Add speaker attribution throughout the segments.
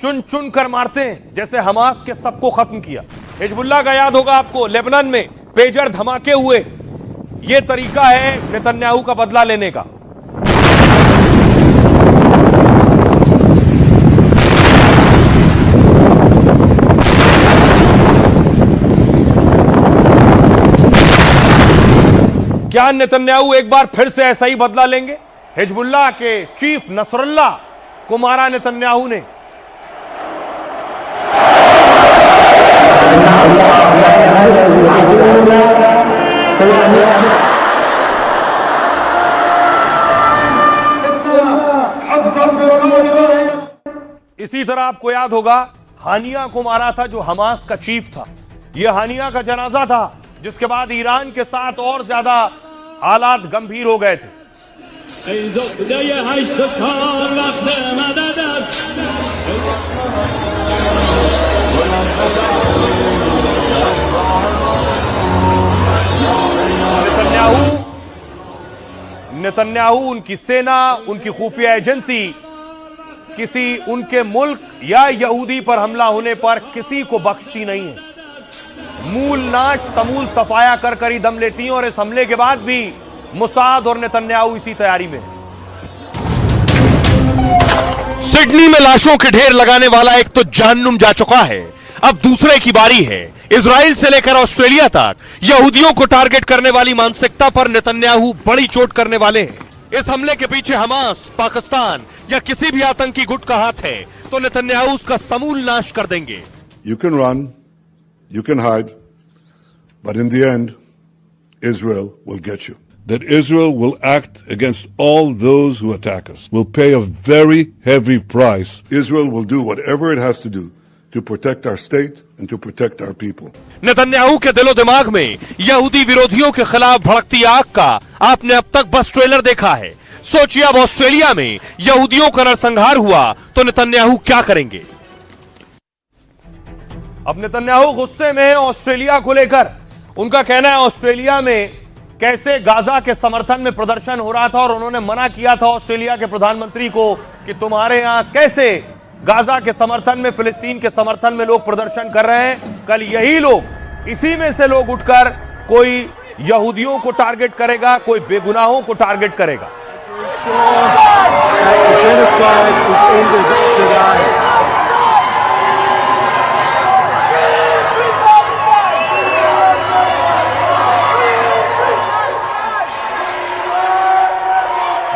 Speaker 1: चुन चुन कर मारते हैं, जैसे हमास के सबको खत्म किया। हिजबुल्लाह का याद होगा आपको, लेबनान में पेजर धमाके हुए। यह तरीका है नेतन्याहू का बदला लेने का। क्या नेतन्याहू एक बार फिर से ऐसा ही बदला लेंगे? हिजबुल्लाह के चीफ नसरुल्लाह को मारा नेतन्याहू ने। इसी तरह आपको याद होगा हानिया को मारा था, जो हमास का चीफ था। यह हानिया का जनाजा था, जिसके बाद ईरान के साथ और ज्यादा हालात गंभीर हो गए थे। नेतन्याहू, उनकी सेना, उनकी खुफिया एजेंसी किसी उनके मुल्क या यहूदी पर हमला होने पर किसी को बख्शती नहीं है। मूल नाश समूल सफाया कर कर ही दम लेती हैं, और इस हमले के बाद भी मुसाद और नेतन्याहू इसी तैयारी में।
Speaker 2: सिडनी में लाशों के ढेर लगाने वाला एक तो जहन्नुम जा चुका है, अब दूसरे की बारी है। इजराइल से लेकर ऑस्ट्रेलिया तक यहूदियों को टारगेट करने वाली मानसिकता पर नेतन्याहू बड़ी चोट करने वाले हैं। इस हमले के पीछे हमास, पाकिस्तान या किसी भी आतंकी गुट का हाथ है तो नेतन्याहू उसका समूल नाश कर देंगे।
Speaker 3: You can run, you can hide, but in the end, Israel will get you. That Israel will act against all those who attack us, will pay a very heavy price. Israel will do whatever it has to do to protect our state and to protect our people.
Speaker 2: Netanyahu के दिलो दिमाग में यहूदी विरोधियों के खिलाफ भड़कती आग का आपने अब तक बस ट्रेलर देखा है। सोचिए अब ऑस्ट्रेलिया में यहूदियों का नरसंहार हुआ तो नेतन्याहू क्या करेंगे?
Speaker 1: अब नेतन्याहू गुस्से में है ऑस्ट्रेलिया को लेकर। उनका कहना है ऑस्ट्रेलिया में कैसे गाजा के समर्थन में प्रदर्शन हो रहा था, और उन्होंने मना किया था ऑस्ट्रेलिया के प्रधानमंत्री को कि तुम्हारे यहां कैसे गाजा के समर्थन में, फिलिस्तीन के समर्थन में लोग प्रदर्शन कर रहे हैं। कल यही लोग, इसी में से लोग उठकर कोई यहूदियों को टारगेट करेगा, कोई बेगुनाहों को टारगेट करेगा।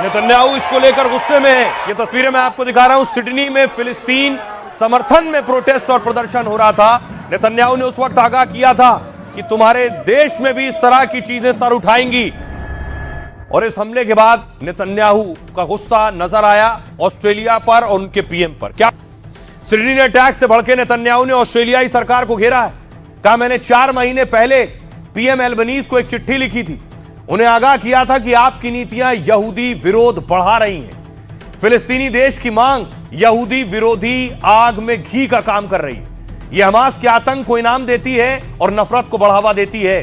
Speaker 1: नेतन्याहू इसको लेकर गुस्से में है। ये तस्वीरें मैं आपको दिखा रहा हूं, सिडनी में फिलिस्तीन समर्थन में प्रोटेस्ट और प्रदर्शन हो रहा था। नेतन्याहू ने उस वक्त आगाह किया था कि तुम्हारे देश में भी इस तरह की चीजें सर उठाएंगी, और इस हमले के बाद नेतन्याहू का गुस्सा नजर आया ऑस्ट्रेलिया पर और उनके पीएम पर। क्या सिडनी ने अटैक से भड़के नेतन्याहू ने ऑस्ट्रेलियाई सरकार को घेरा है। कहा मैंने 4 महीने पहले पीएम एल्बनीज को एक चिट्ठी लिखी थी, उन्हें आगाह किया था कि आपकी नीतियां यहूदी विरोध बढ़ा रही हैं। फिलिस्तीनी देश की मांग यहूदी विरोधी आग में घी का काम कर रही है। यह हमास के आतंक को इनाम देती है और नफरत को बढ़ावा देती है।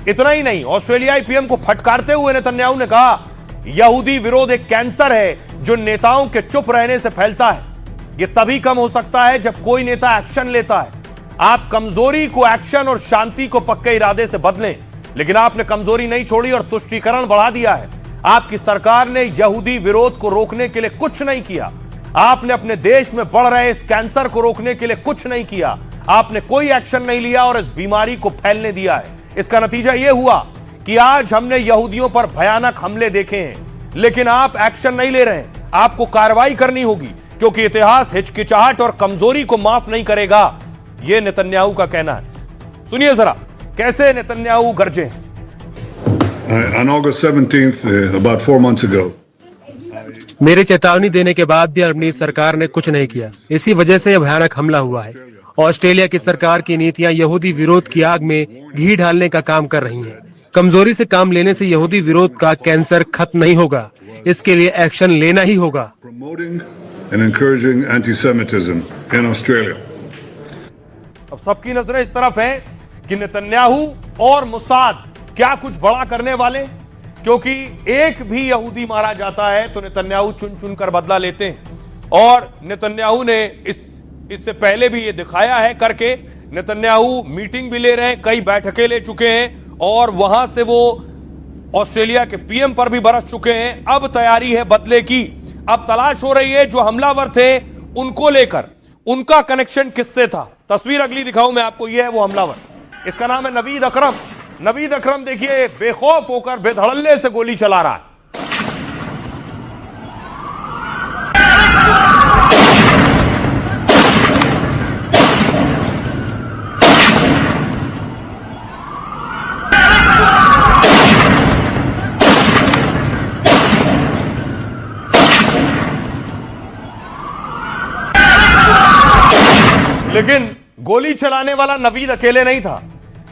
Speaker 1: इतना ही नहीं, ऑस्ट्रेलियाई पीएम को फटकारते हुए नेतन्याहू ने कहा यहूदी विरोध एक कैंसर है जो नेताओं के चुप रहने से फैलता है। यह तभी कम हो सकता है जब कोई नेता एक्शन लेता है। आप कमजोरी को एक्शन और शांति को पक्के इरादे से बदलें, लेकिन आपने कमजोरी नहीं छोड़ी और तुष्टीकरण बढ़ा दिया है। आपकी सरकार ने यहूदी विरोध को रोकने के लिए कुछ नहीं किया। आपने अपने देश में बढ़ रहे इस कैंसर को रोकने के लिए कुछ नहीं किया। आपने कोई एक्शन नहीं लिया और इस बीमारी को फैलने दिया है। इसका नतीजा यह हुआ कि आज हमने यहूदियों पर भयानक हमले देखे हैं, लेकिन आप एक्शन नहीं ले रहे हैं। आपको कार्रवाई करनी होगी, क्योंकि इतिहास हिचकिचाहट और कमजोरी को माफ नहीं करेगा। यह नेतन्याहू का कहना है। सुनिए जरा कैसे नेतन्याहू गरजे।
Speaker 3: On August 17th, about 4 months ago,
Speaker 4: मेरे चेतावनी देने के बाद भी अल्बनीज सरकार ने कुछ नहीं किया। इसी वजह से यह भयानक हमला हुआ है। ऑस्ट्रेलिया की सरकार की नीतियां यहूदी विरोध की आग में घी डालने का काम कर रही हैं। कमजोरी से काम लेने से यहूदी विरोध का कैंसर खत्म नहीं होगा। इसके लिए एक्शन लेना ही होगा।
Speaker 3: promoting and encouraging anti-Semitism in Australia.
Speaker 1: अब सबकी नजरें इस तरफ हैं कि नेतन्याहू और मुसाद क्या कुछ बड़ा करने वाले, क्योंकि एक भी यहूदी मारा जाता है तो नेतन्याहू चुन चुन कर बदला लेते हैं। और नेतन्याहू ने इस इससे पहले भी ये दिखाया है करके। नेतन्याहू मीटिंग भी ले रहे हैं, कई बैठकें ले चुके हैं और वहां से वो ऑस्ट्रेलिया के पीएम पर भी बरस चुके हैं। अब तैयारी है बदले की। अब तलाश हो रही है जो हमलावर थे उनको लेकर, उनका कनेक्शन किससे था। तस्वीर अगली दिखाऊं मैं आपको, यह है वो हमलावर, इसका नाम है नवीद अकरम। नवीद अकरम देखिए बेखौफ होकर बेधड़ल्ले से गोली चला रहा है। लेकिन गोली चलाने वाला नवीद अकेले नहीं था।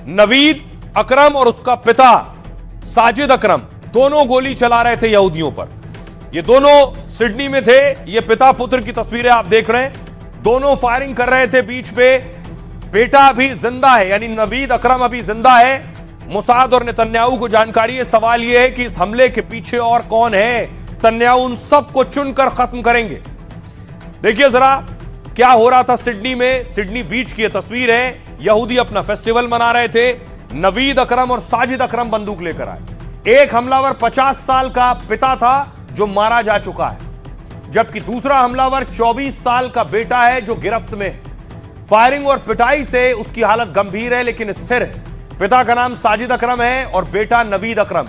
Speaker 1: नवीद अकरम और उसका पिता साजिद अकरम दोनों गोली चला रहे थे यहूदियों पर। ये दोनों सिडनी में थे। ये पिता पुत्र की तस्वीरें आप देख रहे हैं। दोनों फायरिंग कर रहे थे बीच पे। बेटा अभी जिंदा है, यानी नवीद अकरम अभी जिंदा है। मुसाद और नेतन्याहू को जानकारी है। सवाल यह है कि इस हमले के पीछे और कौन है। नेतन्याहू उन सबको चुनकर खत्म करेंगे। देखिए जरा क्या हो रहा था सिडनी में। सिडनी बीच की तस्वीर है। यहूदी अपना फेस्टिवल मना रहे थे। नवीद अकरम और साजिद अकरम बंदूक लेकर आए। एक हमलावर 50 साल का पिता था जो मारा जा चुका है, जबकि दूसरा हमलावर 24 साल का बेटा है जो गिरफ्त में है। फायरिंग और पिटाई से उसकी हालत गंभीर है लेकिन स्थिर है। पिता का नाम साजिद अकरम है और बेटा नवीद अकरम।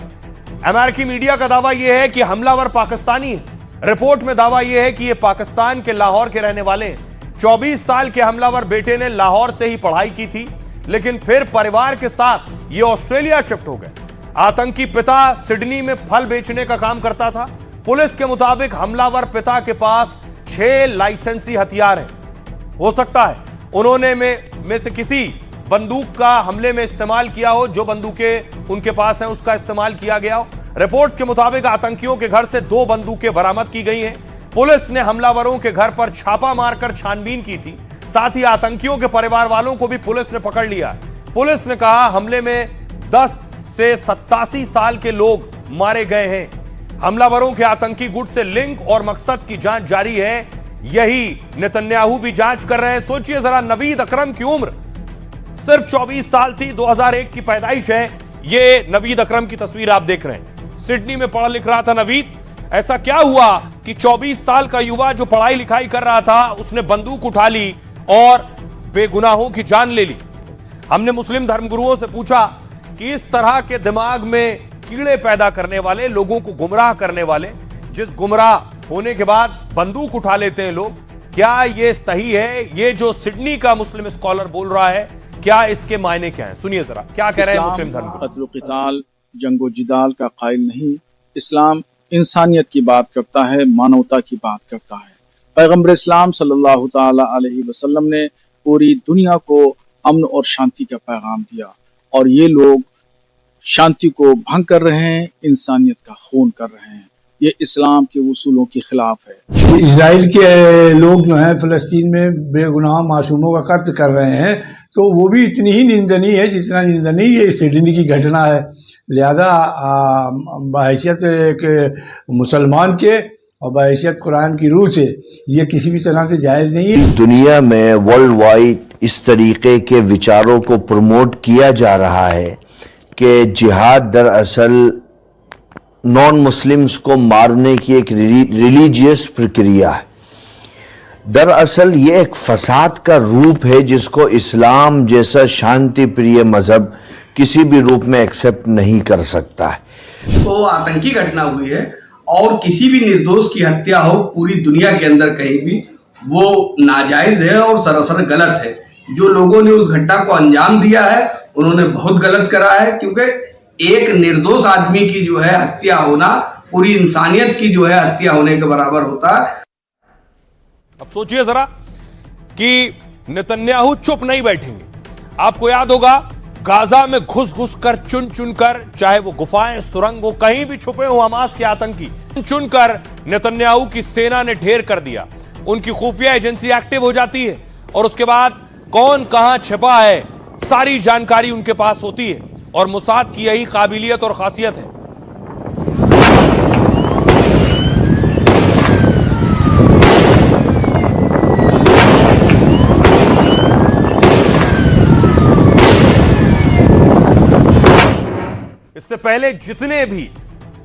Speaker 1: अमेरिकी मीडिया का दावा यह है कि हमलावर पाकिस्तानी है। रिपोर्ट में दावा यह है कि यह पाकिस्तान के लाहौर के रहने वाले हैं। 24 साल के हमलावर बेटे ने लाहौर से ही पढ़ाई की थी, लेकिन फिर परिवार के साथ ये ऑस्ट्रेलिया शिफ्ट हो गए। आतंकी पिता सिडनी में फल बेचने का काम करता था। पुलिस के मुताबिक हमलावर पिता के पास 6 लाइसेंसी हथियार हैं। हो सकता है उन्होंने में से किसी बंदूक का हमले में इस्तेमाल किया हो। जो बंदूकें उनके पास हैं उसका इस्तेमाल किया गया हो। रिपोर्ट के मुताबिक आतंकियों के घर से 2 बंदूकें बरामद की गई हैं। पुलिस ने हमलावरों के घर पर छापा मारकर छानबीन की थी। साथ ही आतंकियों के परिवार वालों को भी पुलिस ने पकड़ लिया। पुलिस ने कहा हमले में 10 से 87 साल के लोग मारे गए हैं। हमलावरों के आतंकी गुट से लिंक और मकसद की जांच जारी है। यही नेतन्याहू भी जांच कर रहे हैं। सोचिए जरा, नवीद अकरम की उम्र सिर्फ 24 साल थी। 2001 की पैदाइश है। ये नवीद अकरम की तस्वीर आप देख रहे हैं। सिडनी में पढ़ा लिख रहा था नवीद। ऐसा क्या हुआ कि 24 साल का युवा जो पढ़ाई लिखाई कर रहा था उसने बंदूक उठा ली और बेगुनाहों की जान ले ली। हमने मुस्लिम धर्मगुरुओं से पूछा कि इस तरह के दिमाग में कीड़े पैदा करने वाले, लोगों को गुमराह करने वाले, जिस गुमराह होने के बाद बंदूक उठा लेते हैं लोग, क्या ये सही है? ये जो सिडनी का मुस्लिम स्कॉलर बोल रहा है, क्या इसके मायने क्या है? सुनिए जरा क्या कह रहे हैं मुस्लिम धर्मगुरु।
Speaker 5: कत्ल क़िताल, जंगो जिदाल का कायल नहीं। इस्लाम इंसानियत की बात करता है, मानवता की बात करता है। पैगम्बर इस्लाम सल्लल्लाहु ताला अलैहि वसल्लम ने पूरी दुनिया को अमन और शांति का पैगाम दिया और ये लोग शांति को भंग कर रहे हैं, इंसानियत का खून कर रहे हैं। ये इस्लाम के उसूलों के खिलाफ है।
Speaker 6: इजराइल के लोग जो हैं फ़लस्तीन में बेगुनाह मासूमों का कत्ल कर रहे हैं, तो वो भी इतनी ही निंदनीय है जितना निंदनीय ये सिडनी की घटना है। लिहाजा बहैसियत के मुसलमान के और बहैसियत कुरान की रूह से ये किसी भी तरह से जायज़ नहीं है।
Speaker 7: दुनिया में वर्ल्ड वाइड इस तरीके के विचारों को प्रमोट किया जा रहा है कि जिहाद दरअसल नॉन मुस्लिम्स को मारने की एक रिलीजियस प्रक्रिया है। दरअसल ये एक फसाद का रूप है जिसको इस्लाम जैसा शांति प्रिय मजहब किसी भी रूप में एक्सेप्ट नहीं कर सकता है।
Speaker 8: तो आतंकी घटना हुई है और किसी भी निर्दोष की हत्या हो पूरी दुनिया के अंदर कहीं भी, वो नाजायज है और सरासर गलत है। जो लोगों ने उस घटना को अंजाम दिया है उन्होंने बहुत गलत करा है, क्योंकि एक निर्दोष आदमी की जो है हत्या होना पूरी इंसानियत की जो है हत्या होने के बराबर होता है।
Speaker 1: अब सोचिए जरा कि नेतन्याहू चुप नहीं बैठेंगे। आपको याद होगा गाजा में घुस घुस कर चुन चुन कर, चाहे वो गुफाएं सुरंग हो, कहीं भी छुपे हो हमास के आतंकी, चुनकर नेतन्याहू की सेना ने ढेर कर दिया। उनकी खुफिया एजेंसी एक्टिव हो जाती है और उसके बाद कौन कहां छिपा है सारी जानकारी उनके पास होती है। और मुसाद की यही काबिलियत और खासियत है। पहले जितने भी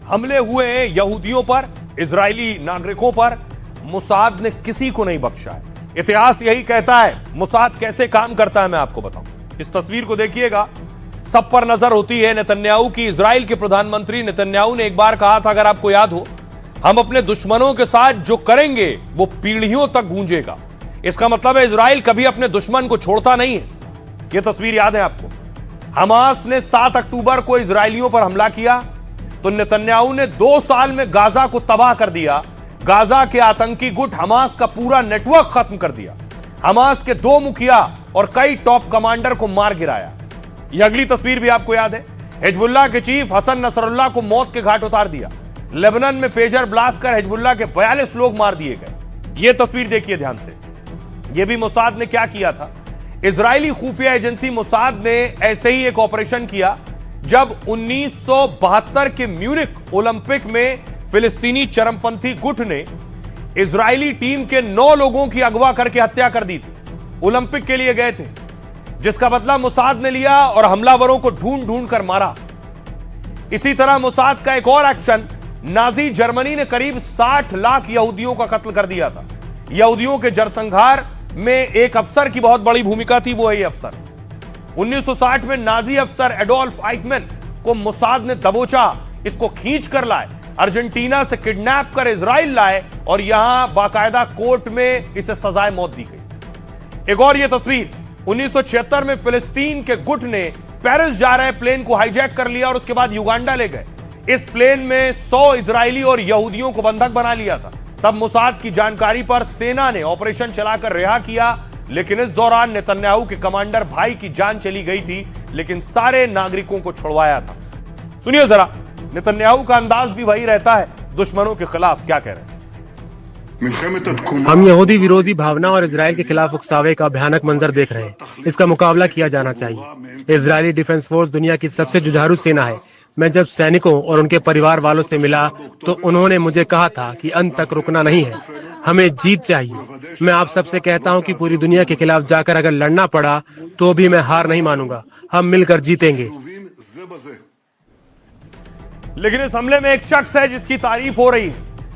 Speaker 1: हमले हुए हैं यहूदियों पर, इजरायली नागरिकों पर, मोसाद ने किसी को नहीं बख्शा है। इतिहास यही कहता है। मोसाद कैसे काम करता है मैं आपको बताऊं। इस तस्वीर को देखिएगा, सब पर नजर होती है नेतन्याहू की। इजराइल के प्रधानमंत्री नेतन्याहू ने एक बार कहा था, अगर आपको याद हो, हम अपने दुश्मनों के साथ जो करेंगे वो पीढ़ियों तक गूंजेगा। इसका मतलब है इजराइल कभी अपने दुश्मन को छोड़ता नहीं है। यह तस्वीर याद है आपको। हमास ने 7 अक्टूबर को इजरायलियों पर हमला किया तो नेतन्याहू ने 2 साल में गाजा को तबाह कर दिया। गाजा के आतंकी गुट हमास का पूरा नेटवर्क खत्म कर दिया। हमास के 2 मुखिया और कई टॉप कमांडर को मार गिराया। यह अगली तस्वीर भी आपको याद है। हिजबुल्लाह के चीफ हसन नसरुल्लाह को मौत के घाट उतार दिया। लेबनान में पेजर ब्लास्ट कर हिजबुल्लाह के 42 लोग मार दिए गए। यह तस्वीर देखिए ध्यान से। यह भी मोसाद ने क्या किया था। इजरायली खुफिया एजेंसी मोसाद ने ऐसे ही एक ऑपरेशन किया जब 1972 के म्यूनिख ओलंपिक में फिलिस्तीनी चरमपंथी गुट ने इजरायली टीम के 9 लोगों की अगवा करके हत्या कर दी थी। ओलंपिक के लिए गए थे, जिसका बदला मोसाद ने लिया और हमलावरों को ढूंढ ढूंढ कर मारा। इसी तरह मोसाद का एक और एक्शन, नाजी जर्मनी ने करीब 60 लाख यहूदियों का कत्ल कर दिया था। यहूदियों के जरसंहार में एक अफसर की बहुत बड़ी भूमिका थी, वो है ये अफसर। 1960 में नाजी अफसर एडोल्फ आइकमैन को मोसाद ने दबोचा, इसको खींच कर लाए, अर्जेंटीना से किडनैप कर इजराइल लाए और यहां बाकायदा कोर्ट में इसे सजाए मौत दी गई। एक और ये तस्वीर, 1976 में फिलिस्तीन के गुट ने पेरिस जा रहे प्लेन को हाईजैक कर लिया और उसके बाद युगांडा ले गए। इस प्लेन में 100 इजरायली और यहूदियों को बंधक बना लिया था। तब मोसाद की जानकारी पर सेना ने ऑपरेशन चलाकर रिहा किया, लेकिन इस दौरान नेतन्याहू के कमांडर भाई की जान चली गई थी, लेकिन सारे नागरिकों को छुड़वाया था। सुनिए जरा, नेतन्याहू का अंदाज भी वही रहता है। दुश्मनों के खिलाफ क्या कह रहे हैं।
Speaker 4: हम यहूदी विरोधी भावना और इजराइल के खिलाफ उकसावे का भयानक मंजर देख रहे हैं। इसका मुकाबला किया जाना चाहिए। इजरायली डिफेंस फोर्स दुनिया की सबसे जुझारू सेना है। मैं जब सैनिकों और उनके परिवार वालों से मिला तो उन्होंने मुझे कहा था कि अंत तक रुकना नहीं है, हमें जीत चाहिए। मैं आप सबसे कहता हूं कि पूरी दुनिया के खिलाफ जाकर अगर लड़ना पड़ा तो भी मैं हार नहीं मानूंगा। हम मिलकर जीतेंगे।
Speaker 1: लेकिन इस हमले में एक शख्स है जिसकी तारीफ हो रही है,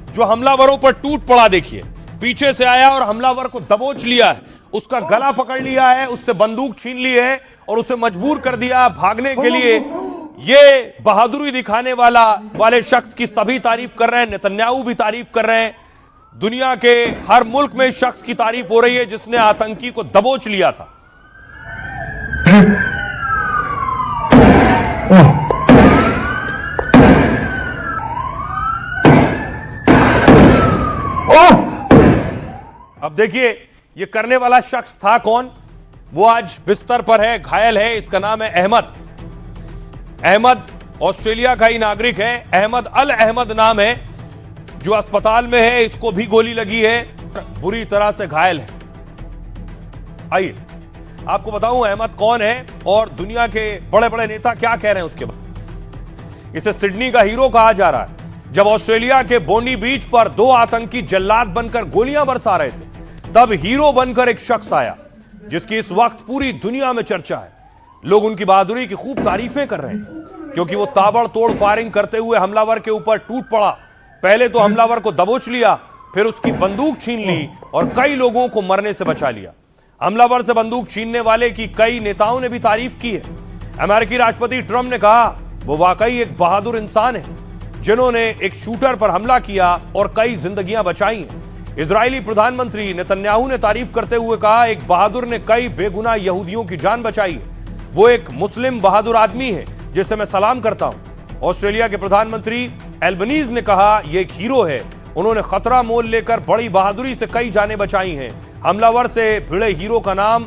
Speaker 1: जो हमलावरों पर टूट पड़ा। देखिए, पीछे से आया और हमलावर को दबोच लिया है, उसका गला पकड़ लिया है, उससे बंदूक छीन ली है और उसे मजबूर कर दिया भागने के लिए। ये बहादुरी दिखाने वाले शख्स की सभी तारीफ कर रहे हैं, नेतन्याहू भी तारीफ कर रहे हैं। दुनिया के हर मुल्क में इस शख्स की तारीफ हो रही है जिसने आतंकी को दबोच लिया था। अब देखिए, ये करने वाला शख्स था कौन। वो आज बिस्तर पर है, घायल है। इसका नाम है अहमद। अहमद ऑस्ट्रेलिया का ही नागरिक है। अहमद अल अहमद नाम है, जो अस्पताल में है। इसको भी गोली लगी है, बुरी तरह से घायल है। आइए आपको बताऊं अहमद कौन है और दुनिया के बड़े बड़े नेता क्या कह रहे हैं उसके बाद। इसे सिडनी का हीरो कहा जा रहा है। जब ऑस्ट्रेलिया के बोंडी बीच पर 2 आतंकी जल्लाद बनकर गोलियां बरसा रहे थे, तब हीरो बनकर एक शख्स आया जिसकी इस वक्त पूरी दुनिया में चर्चा है। लोग उनकी बहादुरी की खूब तारीफें कर रहे हैं, क्योंकि वो ताबड़तोड़ फायरिंग करते हुए हमलावर के ऊपर टूट पड़ा। पहले तो हमलावर को दबोच लिया, फिर उसकी बंदूक छीन ली और कई लोगों को मरने से बचा लिया। हमलावर से बंदूक छीनने वाले की कई नेताओं ने भी तारीफ की है। अमेरिकी राष्ट्रपति ट्रंप ने कहा वो वाकई एक बहादुर इंसान है, जिन्होंने एक शूटर पर हमला किया और कई जिंदगियां बचाई हैं। इजरायली प्रधानमंत्री नेतन्याहू ने तारीफ करते हुए कहा, एक बहादुर ने कई बेगुनाह यहूदियों की जान बचाई है। वो एक मुस्लिम बहादुर आदमी है जिसे मैं सलाम करता हूं। ऑस्ट्रेलिया के प्रधानमंत्री एल्बनीज ने कहा, यह एक हीरो है, उन्होंने खतरा मोल लेकर बड़ी बहादुरी से कई जानें बचाई हैं। हमलावर से भिड़े हीरो का नाम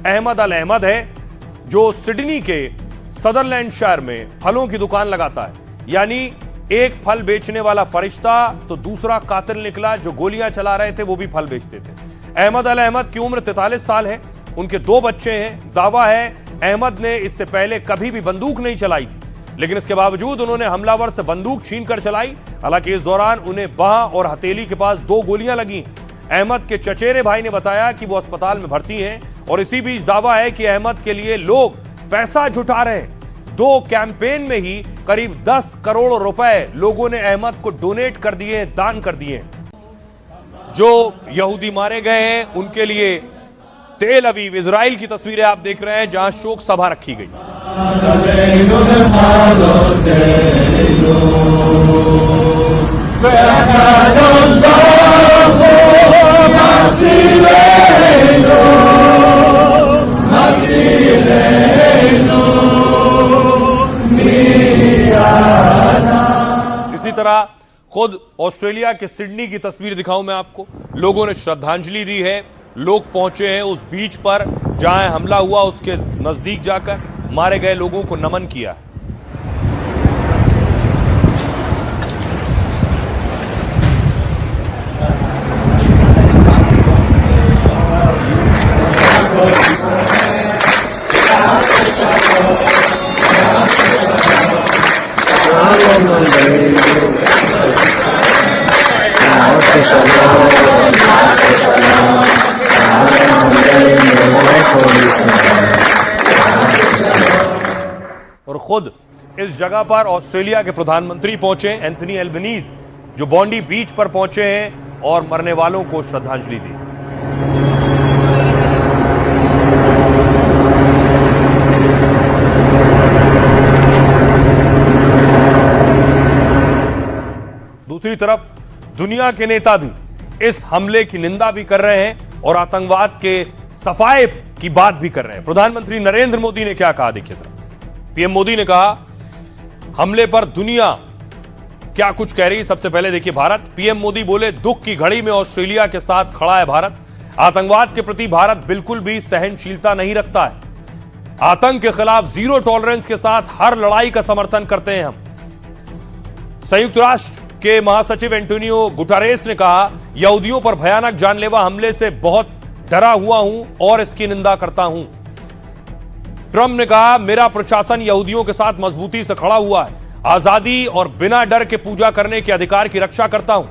Speaker 1: अहमद अल अहमद है, जो सिडनी के सदरलैंडशायर में फलों की दुकान लगाता है। यानी एक फल बेचने वाला फरिश्ता तो दूसरा कातिल निकला, जो गोलियां चला रहे थे वो भी फल बेचते थे। अहमद अल अहमद की उम्र 43 साल है। उनके 2 बच्चे हैं। दावा है अहमद ने इससे पहले कभी भी बंदूक नहीं चलाई थी, लेकिन इसके बावजूद उन्होंने हमलावर से बंदूक छीनकर चलाई। हालांकि इस दौरान उन्हें बाह और हथेली के पास 2 गोलियां लगी। अहमद के चचेरे भाई ने बताया कि वो अस्पताल में भर्ती हैं और इसी बीच दावा है कि अहमद के लिए लोग पैसा जुटा रहे हैं। 2 कैंपेन में ही करीब 10 करोड़ रुपए लोगों ने अहमद को डोनेट कर दिए, दान कर दिए। जो यहूदी मारे गए हैं उनके लिए तेल अवीव इजराइल की तस्वीरें आप देख रहे हैं, जहां शोक सभा रखी गई। इसी तरह खुद ऑस्ट्रेलिया के सिडनी की तस्वीर दिखाऊं मैं आपको। लोगों ने श्रद्धांजलि दी है, लोग पहुंचे हैं उस बीच पर जहां हमला हुआ, उसके नजदीक जाकर मारे गए लोगों को नमन किया। और खुद इस जगह पर ऑस्ट्रेलिया के प्रधानमंत्री पहुंचे, एंथनी एल्बनीज, जो बॉन्डी बीच पर पहुंचे हैं और मरने वालों को श्रद्धांजलि दी। दूसरी तरफ दुनिया के नेता भी इस हमले की निंदा भी कर रहे हैं और आतंकवाद के सफाए की बात भी कर रहे हैं। प्रधानमंत्री नरेंद्र मोदी ने क्या कहा, देखिए जरा। पीएम मोदी ने कहा हमले पर दुनिया क्या कुछ कह रही है। सबसे पहले देखिए भारत। पीएम मोदी बोले दुख की घड़ी में ऑस्ट्रेलिया के साथ खड़ा है भारत। आतंकवाद के प्रति भारत बिल्कुल भी सहनशीलता नहीं रखता है। आतंक के खिलाफ जीरो टॉलरेंस के साथ हर लड़ाई का समर्थन करते हैं हम। संयुक्त राष्ट्र के महासचिव एंटोनियो गुटारेस ने कहा यहूदियों पर भयानक जानलेवा हमले से बहुत डरा हुआ हूं और इसकी निंदा करता हूं। ट्रंप ने कहा मेरा प्रशासन यहूदियों के साथ मजबूती से खड़ा हुआ है। आजादी और बिना डर के पूजा करने के अधिकार की रक्षा करता हूं।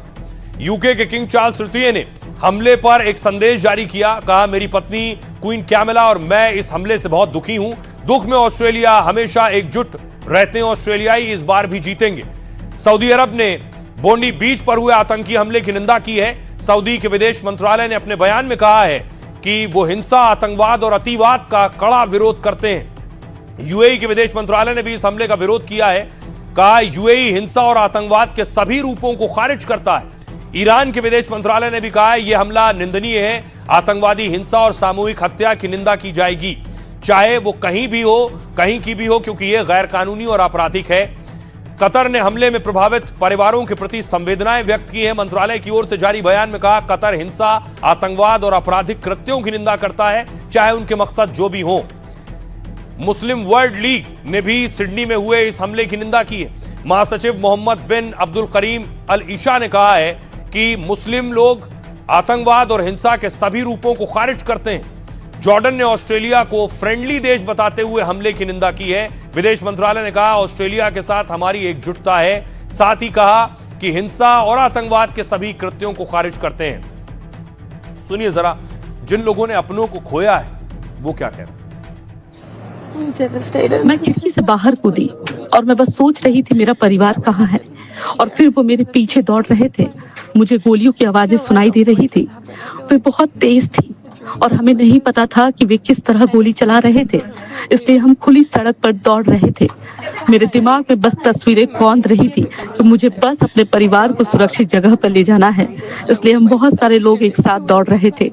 Speaker 1: यूके के किंग चार्ल्स तृतीय ने हमले पर एक संदेश जारी किया, कहा मेरी पत्नी क्वीन कैमिला और मैं इस हमले से बहुत दुखी हूं। दुख में ऑस्ट्रेलिया हमेशा एकजुट रहते हैं, ऑस्ट्रेलियाई इस बार भी जीतेंगे। सऊदी अरब ने बॉन्डी बीच पर हुए आतंकी हमले की निंदा की है। सऊदी के विदेश मंत्रालय ने अपने बयान में कहा है कि वो हिंसा, आतंकवाद और अतिवाद का कड़ा विरोध करते हैं। यूएई के विदेश मंत्रालय ने भी इस हमले का विरोध किया है, कहा यूएई हिंसा और आतंकवाद के सभी रूपों को खारिज करता है। ईरान के विदेश मंत्रालय ने भी कहा है यह हमला निंदनीय है। आतंकवादी हिंसा और सामूहिक हत्या की निंदा की जाएगी, चाहे वो कहीं भी हो, कहीं की भी हो, क्योंकि यह गैर कानूनी और आपराधिक है। कतर ने हमले में प्रभावित परिवारों के प्रति संवेदनाएं व्यक्त की हैं। मंत्रालय की ओर से जारी बयान में कहा कतर हिंसा, आतंकवाद और आपराधिक कृत्यों की निंदा करता है, चाहे उनके मकसद जो भी हो। मुस्लिम वर्ल्ड लीग ने भी सिडनी में हुए इस हमले की निंदा की है। महासचिव मोहम्मद बिन अब्दुल करीम अल ईशा ने कहा है कि मुस्लिम लोग आतंकवाद और हिंसा के सभी रूपों को खारिज करते हैं। जॉर्डन ने ऑस्ट्रेलिया को फ्रेंडली देश बताते हुए हमले की निंदा की है। विदेश मंत्रालय ने कहा ऑस्ट्रेलिया के साथ हमारी एकजुटता है, साथ ही कहा कि हिंसा और आतंकवाद के सभी कृत्यों को खारिज करते हैं। सुनिए जरा, जिन लोगों ने अपनों को खोया है वो क्या कह रहे हैं।
Speaker 9: मैं खिड़की से बाहर कूदी और मैं बस सोच रही थी मेरा परिवार कहाँ है, और फिर वो मेरे पीछे दौड़ रहे थे। मुझे गोलियों की आवाजें सुनाई दे रही थी, वे बहुत तेज थी और हमें नहीं पता था कि वे किस तरह गोली चला रहे थे, इसलिए हम खुली सड़क पर दौड़ रहे थे। मेरे दिमाग में बस तस्वीरें कौंध रही थी कि मुझे बस अपने परिवार को सुरक्षित जगह पर ले जाना है, इसलिए हम बहुत सारे लोग एक साथ दौड़ रहे थे।